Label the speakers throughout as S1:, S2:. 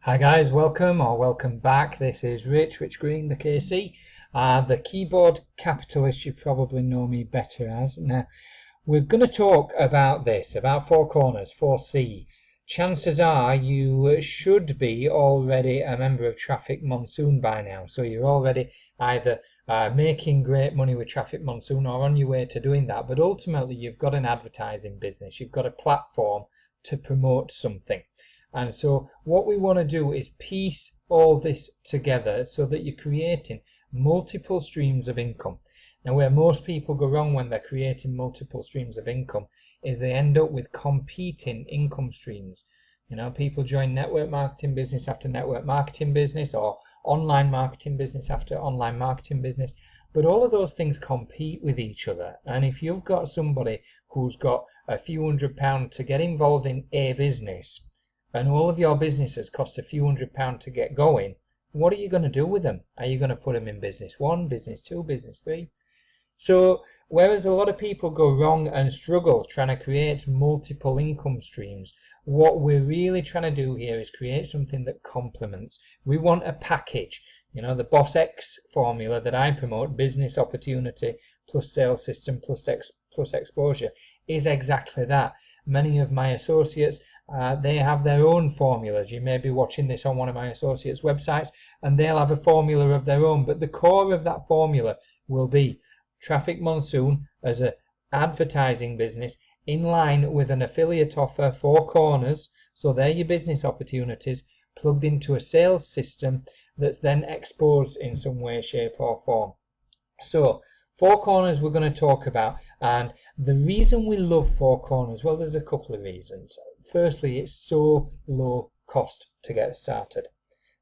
S1: Hi guys, welcome back. This is Rich Green, the KC, the keyboard capitalist. You probably know me better as. Now, we're going to talk about this, about Four Corners, 4C. Chances are you should be already a member of Traffic Monsoon by now. So you're already either making great money with Traffic Monsoon or on your way to doing that. But ultimately, you've got an advertising business. You've got a platform to promote something. And so what we want to do is piece all this together so that you're creating multiple streams of income. Now, where most people go wrong when they're creating multiple streams of income is they end up with competing income streams. You know, people join network marketing business after network marketing business, or online marketing business after online marketing business. But all of those things compete with each other. And if you've got somebody who's got a few £100 to get involved in a business, and all of your businesses cost a few £100 to get going, what are you going to do with them? Are you going to put them in business 1, business 2, business 3? So whereas a lot of people go wrong and struggle trying to create multiple income streams, what we're really trying to do here is create something that complements. We want a package. You know, the Boss X formula that I promote, business opportunity plus sales system plus exposure, is exactly that. Many of my associates, they have their own formulas. You may be watching this on one of my associates' websites and they'll have a formula of their own, but the core of that formula will be Traffic Monsoon as an advertising business in line with an affiliate offer, Four Corners, so they're your business opportunities, plugged into a sales system that's then exposed in some way, shape or form. So Four Corners we're going to talk about, and the reason we love Four Corners, well, there's a couple of reasons. Firstly, it's so low cost to get started.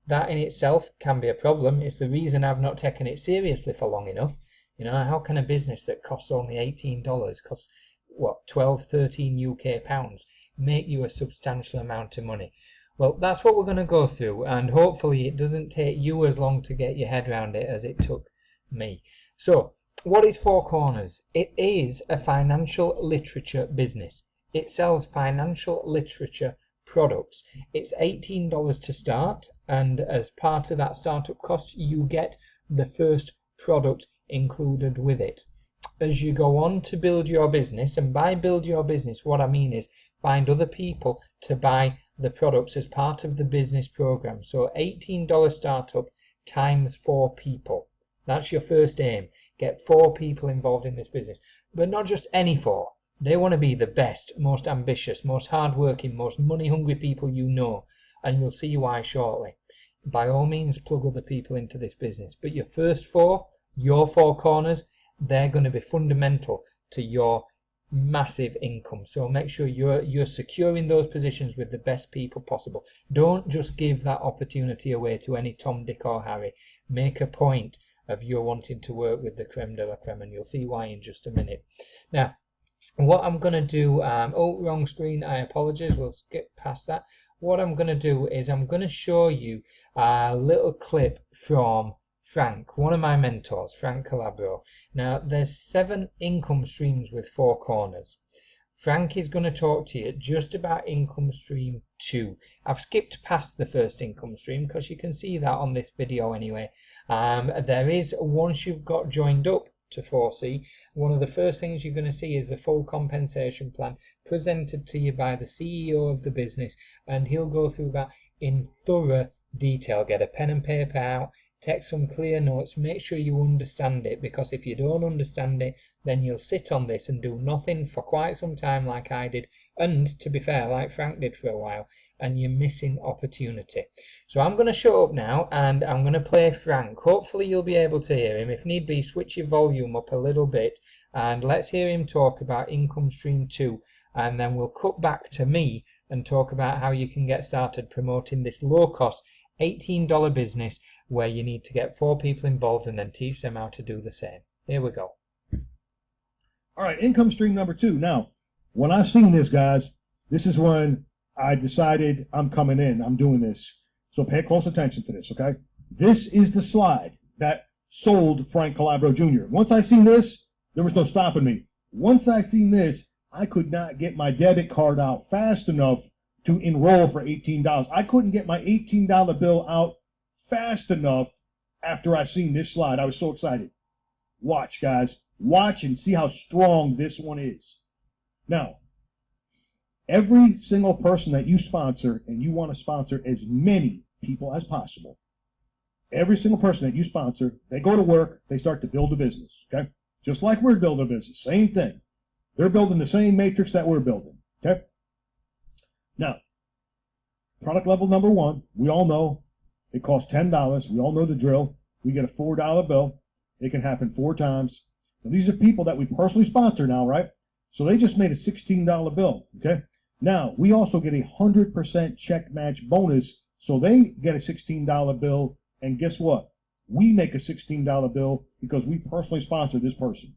S1: That in itself can be a problem. It's the reason I've not taken it seriously for long enough. You know, how can a business that costs only $18, costs what, 12, 13 UK pounds, make you a substantial amount of money? Well, that's what we're going to go through, and hopefully it doesn't take you as long to get your head around it as it took me. So, what is Four Corners? It is a financial literature business. It sells financial literature products. It's $18 to start, and as part of that startup cost, you get the first product included with it. As you go on to build your business, and by build your business, what I mean is find other people to buy the products as part of the business program. So $18 startup times 4 people. That's your first aim. Get 4 people involved in this business, but not just any 4. They want to be the best, most ambitious, most hardworking, most money-hungry people you know, and you'll see why shortly. By all means, plug other people into this business, but your first 4, your 4 corners, they're going to be fundamental to your massive income. So make sure you're securing those positions with the best people possible. Don't just give that opportunity away to any Tom, Dick or Harry. Make a point of you're wanting to work with the creme de la creme, and you'll see why in just a minute. Now, what I'm going to do, wrong screen, I apologize, we'll skip past that. What I'm going to do is I'm going to show you a little clip from Frank, one of my mentors, Frank Calabro. Now, there's 7 income streams with Four Corners. Frank is going to talk to you just about income stream 2. I've skipped past the first income stream because you can see that on this video anyway. There is, once you've got joined up to 4C, one of the first things you're going to see is the full compensation plan presented to you by the CEO of the business, and he'll go through that in thorough detail. Get a pen and paper out, take some clear notes, make sure you understand it, because if you don't understand it, then you'll sit on this and do nothing for quite some time like I did, and to be fair, like Frank did for a while, and you're missing opportunity. So I'm going to shut up now and I'm going to play Frank. Hopefully you'll be able to hear him. If need be, switch your volume up a little bit and let's hear him talk about income stream 2, and then we'll cut back to me and talk about how you can get started promoting this low cost $18 business where you need to get 4 people involved and then teach them how to do the same. Here we go.
S2: All right, income stream number 2. Now, when I seen this, guys, this is when I decided I'm coming in. I'm doing this. So pay close attention to this, okay? This is the slide that sold Frank Calabro Jr. Once I seen this, there was no stopping me. Once I seen this, I could not get my debit card out fast enough to enroll for $18. I couldn't get my $18 bill out fast enough after I seen this slide. I was so excited. Watch, guys. Watch and see how strong this one is. Now, every single person that you sponsor, and you want to sponsor as many people as possible, every single person that you sponsor, they go to work, they start to build a business, okay? Just like we're building a business, same thing. They're building the same matrix that we're building, okay? Now, product level number one, we all know it costs $10. We all know the drill. We get a $4 bill. It can happen 4 times. Now, these are people that we personally sponsor now, right? So they just made a $16 bill, okay? Now, we also get a 100% check match bonus, so they get a $16 bill, and guess what? We make a $16 bill because we personally sponsor this person.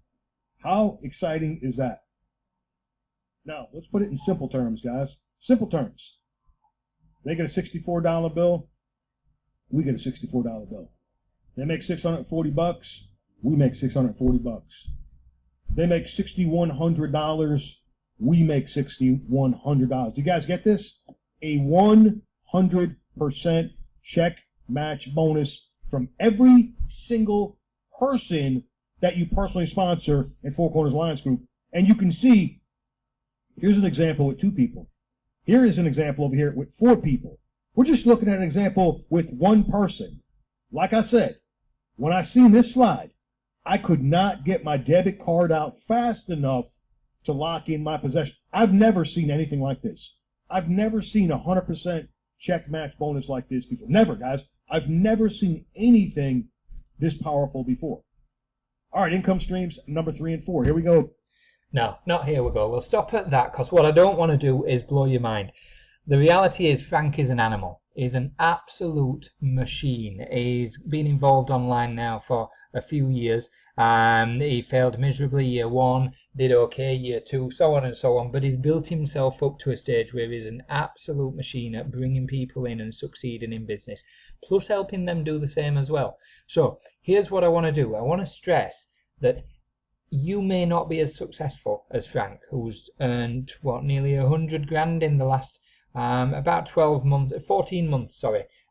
S2: How exciting is that? Now, let's put it in simple terms, guys. Simple terms. They get a $64 bill. We get a $64 bill. They make $640. We make $640. They make $6,100. We make $6,100. Do you guys get this? A 100% check match bonus from every single person that you personally sponsor in Four Corners Alliance Group. And you can see, here's an example with 2 people. Here is an example over here with 4 people. We're just looking at an example with 1 person. Like I said, when I seen this slide, I could not get my debit card out fast enough to lock in my possession. I've never seen anything like this. I've never seen a 100% check match bonus like this before. Never, guys. I've never seen anything this powerful before. All right, income streams, number 3 and 4. Here we go.
S1: No, not here we go. We'll stop at that because what I don't want to do is blow your mind. The reality is Frank is an animal. He's an absolute machine. He's been involved online now for a few years. He failed miserably year 1, did okay year 2, so on and so on. But he's built himself up to a stage where he's an absolute machine at bringing people in and succeeding in business, plus helping them do the same as well. So here's what I want to do. I want to stress that you may not be as successful as Frank, who's earned nearly 100 grand in the last about 14 months,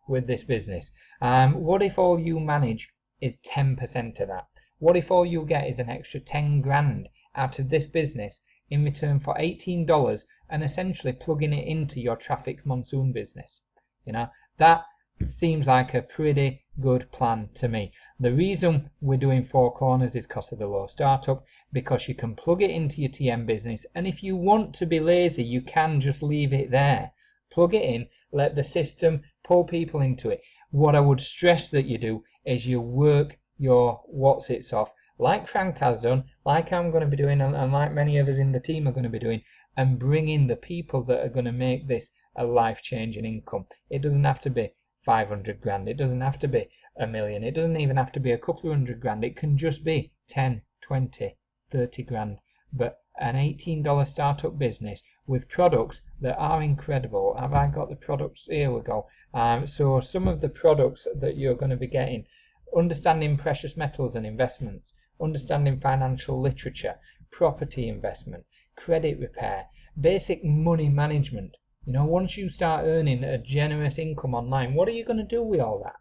S1: with this business. What if all you manage is 10% of that? What if all you get is an extra 10 grand out of this business in return for $18 and essentially plugging it into your traffic monsoon business? You know, that seems like a pretty good plan to me. The reason we're doing Four Corners is because of the low startup, because you can plug it into your TM business, and if you want to be lazy, you can just leave it there. Plug it in, let the system pull people into it. What I would stress that you do is you work your what's-its off, like Frank has done, like I'm going to be doing, and like many of us in the team are going to be doing, and bring in the people that are going to make this a life-changing income. It doesn't have to be 500 grand, it doesn't have to be $1 million, it doesn't even have to be a couple of hundred grand, it can just be 10, 20, 30 grand. But an $18 startup business with products that are incredible. Have I got the products? Here we go. So some of the products that you're going to be getting: understanding precious metals and investments, understanding financial literature, property investment, credit repair, basic money management. You know, once you start earning a generous income online, what are you going to do with all that?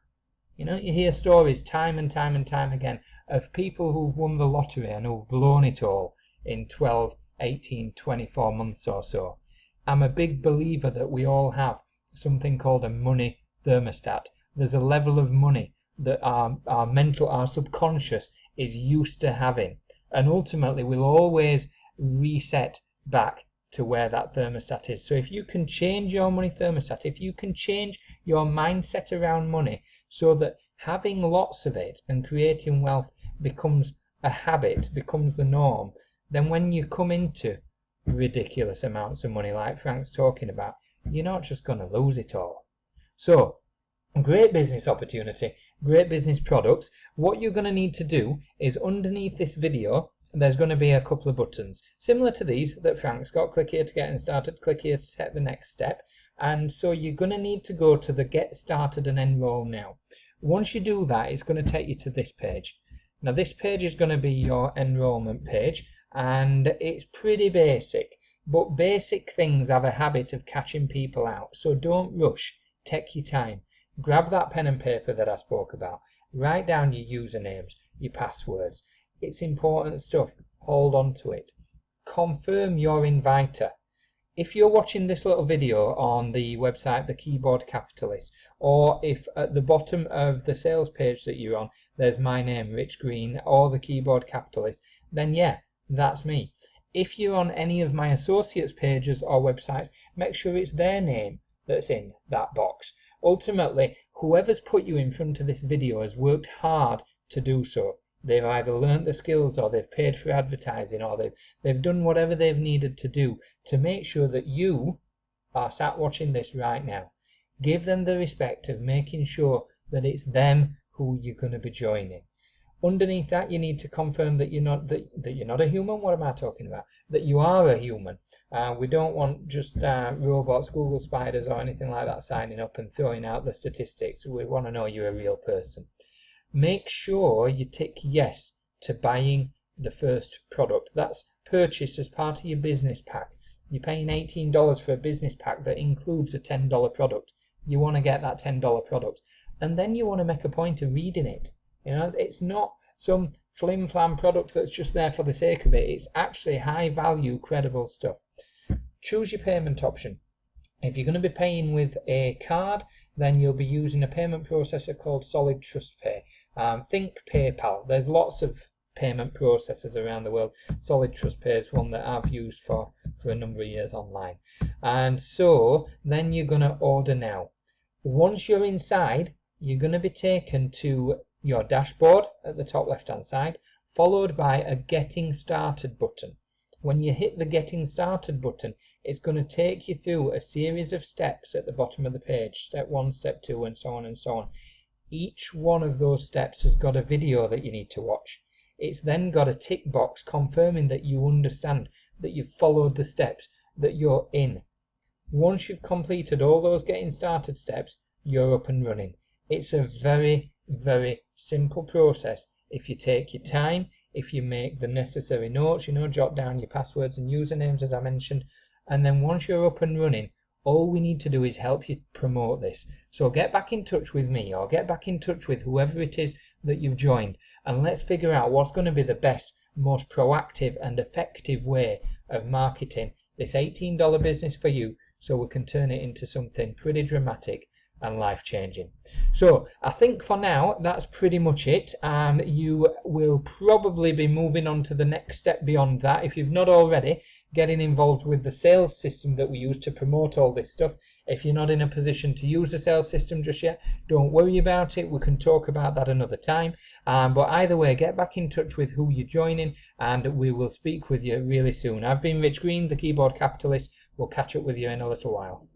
S1: You know, you hear stories time and time and time again of people who've won the lottery and who've blown it all in 12, 18, 24 months or so. I'm a big believer that we all have something called a money thermostat. There's a level of money that our subconscious is used to having. And ultimately, we'll always reset back to where that thermostat is. So if you can change your money thermostat, if you can change your mindset around money so that having lots of it and creating wealth becomes a habit, becomes the norm, then when you come into ridiculous amounts of money like Frank's talking about, you're not just going to lose it all. So, great business opportunity, great business products. What you're going to need to do is underneath this video, there's going to be a couple of buttons similar to these that Frank's got. Click here to get started, click here to take the next step. And so you're going to need to go to the Get Started and Enroll Now. Once you do that, it's going to take you to this page. Now this page is going to be your enrollment page, and it's pretty basic. But basic things have a habit of catching people out, so don't rush. Take your time. Grab that pen and paper that I spoke about. Write down your usernames, your passwords. It's important stuff. Hold on to it. Confirm your inviter. If you're watching this little video on the website The Keyboard Capitalist, or if at the bottom of the sales page that you're on there's my name, Rich Green, or The Keyboard Capitalist, then yeah, that's me. If you're on any of my associates pages or websites, make sure it's their name that's in that box. Ultimately, whoever's put you in front of this video has worked hard to do so. They've either learnt the skills, or they've paid for advertising, or they've done whatever they've needed to do to make sure that you are sat watching this right now. Give them the respect of making sure that it's them who you're going to be joining. Underneath that, you need to confirm that you're not a human. What am I talking about? That you are a human. We don't want just robots, Google spiders, or anything like that signing up and throwing out the statistics. We want to know you're a real person. Make sure you tick yes to buying the first product. That's purchased as part of your business pack. You're paying $18 for a business pack that includes a $10 product. You want to get that $10 product. And then you want to make a point of reading it. You know, it's not some flim-flam product that's just there for the sake of it. It's actually high value, credible stuff. Choose your payment option. If you're going to be paying with a card, then you'll be using a payment processor called Solid Trust Pay. Think PayPal. There's lots of payment processors around the world. Solid Trust Pay is one that I've used for a number of years online. And so then you're going to order now. Once you're inside, you're going to be taken to your dashboard at the top left hand side, followed by a Getting Started button. When you hit the Getting Started button, it's going to take you through a series of steps at the bottom of the page. Step 1, Step 2, and so on and so on. Each one of those steps has got a video that you need to watch. It's then got a tick box confirming that you understand, that you've followed the steps, that you're in. Once you've completed all those Getting Started steps, you're up and running. It's a very, very simple process if you take your time, if you make the necessary notes, jot down your passwords and usernames as I mentioned, and then once you're up and running, all we need to do is help you promote this. So get back in touch with me, or get back in touch with whoever it is that you've joined, and let's figure out what's going to be the best, most proactive and effective way of marketing this $18 business for you, so we can turn it into something pretty dramatic and life-changing. So I think for now that's pretty much it. You will probably be moving on to the next step beyond that if you've not already, getting involved with the sales system that we use to promote all this stuff. If you're not in a position to use the sales system just yet, don't worry about it. We can talk about that another time. But either way, get back in touch with who you're joining, and we will speak with you really soon. I've been Rich Green, the Keyboard Capitalist. We'll catch up with you in a little while.